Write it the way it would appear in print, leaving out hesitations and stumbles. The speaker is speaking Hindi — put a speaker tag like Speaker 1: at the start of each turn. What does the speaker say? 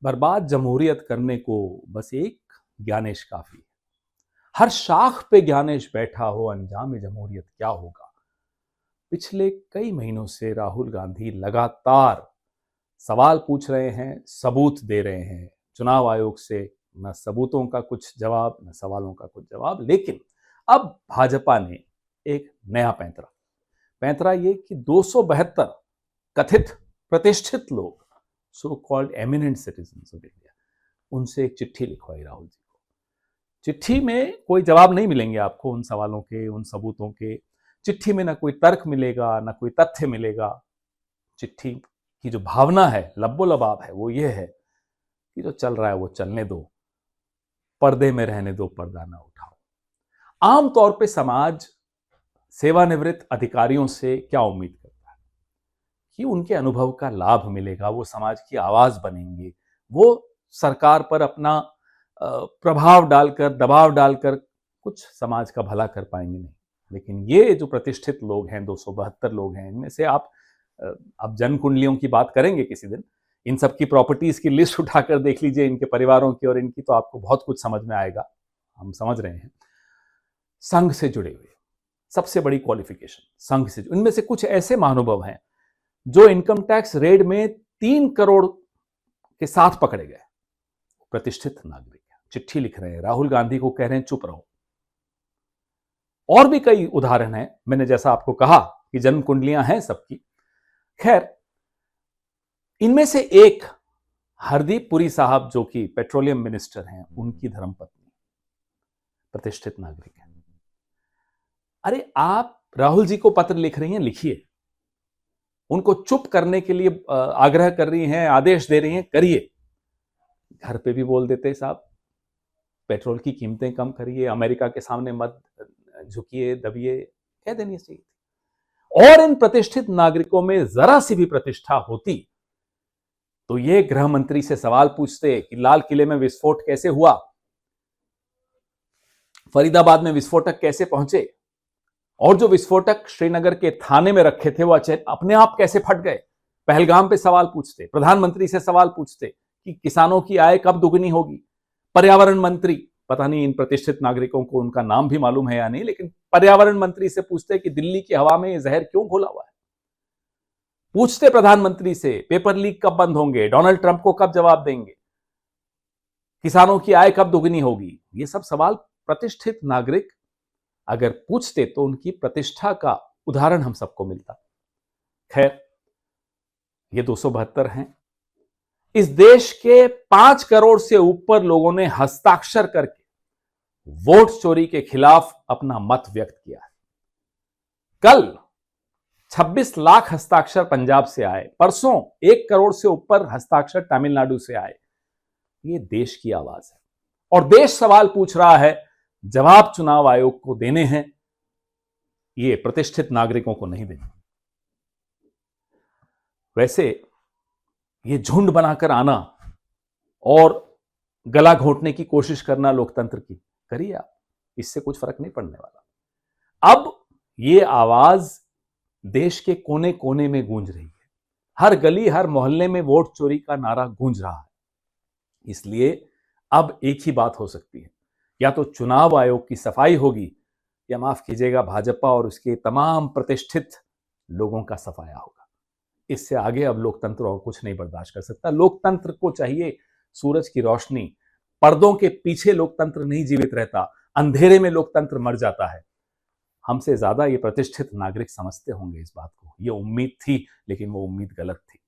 Speaker 1: बर्बाद जमहूरियत करने को बस एक ज्ञानेश काफी है। हर शाख पे ज्ञानेश बैठा हो, अंजाम जमहूरियत क्या होगा। पिछले कई महीनों से राहुल गांधी लगातार सवाल पूछ रहे हैं, सबूत दे रहे हैं। चुनाव आयोग से न सबूतों का कुछ जवाब, न सवालों का कुछ जवाब। लेकिन अब भाजपा ने एक नया पैंतरा ये कि 272 कथित प्रतिष्ठित लोग, so called eminent citizens of India, उनसे एक चिट्ठी लिखवाई राहुल जी को। चिट्ठी में कोई जवाब नहीं मिलेंगे आपको उन सवालों के, उन सबूतों के। चिट्ठी में ना कोई तर्क मिलेगा, ना कोई तथ्य मिलेगा। चिट्ठी की जो भावना है, लब्बो लबाब है, वो ये है कि जो चल रहा है वो चलने दो, पर्दे में रहने दो, पर्दा ना उठाओ। आमतौर पे समाज सेवानिवृत्त अधिकारियों से क्या उम्मीद करता है कि उनके अनुभव का लाभ मिलेगा, वो समाज की आवाज बनेंगे, वो सरकार पर अपना प्रभाव डालकर, दबाव डालकर कुछ समाज का भला कर पाएंगे। नहीं। लेकिन ये जो प्रतिष्ठित लोग हैं, 272 लोग हैं, इनमें से आप जन कुंडलियों की बात करेंगे किसी दिन, इन सब की प्रॉपर्टीज की लिस्ट उठाकर देख लीजिए, इनके परिवारों की और इनकी, तो आपको बहुत कुछ समझ में आएगा। हम समझ रहे हैं संघ से जुड़े हुए, सबसे बड़ी क्वालिफिकेशन संघ से। इनमें से कुछ ऐसे महानुभव हैं जो इनकम टैक्स रेड में 3 करोड़ के साथ पकड़े गए, प्रतिष्ठित नागरिक चिट्ठी लिख रहे हैं, राहुल गांधी को कह रहे हैं चुप रहो। और भी कई उदाहरण हैं। मैंने जैसा आपको कहा कि जन्म कुंडलियां हैं सबकी। खैर, इनमें से एक हरदीप पुरी साहब, जो कि पेट्रोलियम मिनिस्टर हैं, उनकी धर्मपत्नी प्रतिष्ठित नागरिक है। अरे, आप राहुल जी को पत्र लिख रही हैं, लिखिए। उनको चुप करने के लिए आग्रह कर रही हैं, आदेश दे रही हैं, करिए। घर पे भी बोल देते साहब, पेट्रोल की कीमतें कम करिए, अमेरिका के सामने मत झुकिए, दबिए, कह देनी चाहिए। और इन प्रतिष्ठित नागरिकों में जरा सी भी प्रतिष्ठा होती तो ये गृह मंत्री से सवाल पूछते कि लाल किले में विस्फोट कैसे हुआ, फरीदाबाद में विस्फोटक कैसे पहुंचे, और जो विस्फोटक श्रीनगर के थाने में रखे थे वो अपने आप कैसे फट गए। पहलगाम पे सवाल पूछते, प्रधानमंत्री से सवाल पूछते कि किसानों की आय कब दुगनी होगी। पर्यावरण मंत्री, पता नहीं इन प्रतिष्ठित नागरिकों को उनका नाम भी मालूम है या नहीं, लेकिन पर्यावरण मंत्री से पूछते कि दिल्ली की हवा में ये जहर क्यों घोला हुआ है। पूछते प्रधानमंत्री से पेपर लीक कब बंद होंगे, डोनाल्ड ट्रंप को कब जवाब देंगे, किसानों की आय कब दुगनी होगी। ये सब सवाल प्रतिष्ठित नागरिक अगर पूछते तो उनकी प्रतिष्ठा का उदाहरण हम सबको मिलता। खैर, ये 272 हैं। इस देश के 5 करोड़ से ऊपर लोगों ने हस्ताक्षर करके वोट चोरी के खिलाफ अपना मत व्यक्त किया है। कल 26 लाख हस्ताक्षर पंजाब से आए, परसों 1 करोड़ से ऊपर हस्ताक्षर तमिलनाडु से आए। ये देश की आवाज है और देश सवाल पूछ रहा है, जवाब चुनाव आयोग को देने हैं, ये प्रतिष्ठित नागरिकों को नहीं देने। वैसे ये झुंड बनाकर आना और गला घोंटने की कोशिश करना लोकतंत्र की, करिए आप, इससे कुछ फर्क नहीं पड़ने वाला। अब ये आवाज देश के कोने कोने में गूंज रही है, हर गली हर मोहल्ले में वोट चोरी का नारा गूंज रहा है। इसलिए अब एक ही बात हो सकती है, या तो चुनाव आयोग की सफाई होगी, या माफ कीजिएगा भाजपा और उसके तमाम प्रतिष्ठित लोगों का सफाया होगा। इससे आगे अब लोकतंत्र और कुछ नहीं बर्दाश्त कर सकता। लोकतंत्र को चाहिए सूरज की रोशनी। पर्दों के पीछे लोकतंत्र नहीं जीवित रहता, अंधेरे में लोकतंत्र मर जाता है। हमसे ज्यादा ये प्रतिष्ठित नागरिक समझते होंगे इस बात को। ये उम्मीद थी, लेकिन वो उम्मीद गलत थी।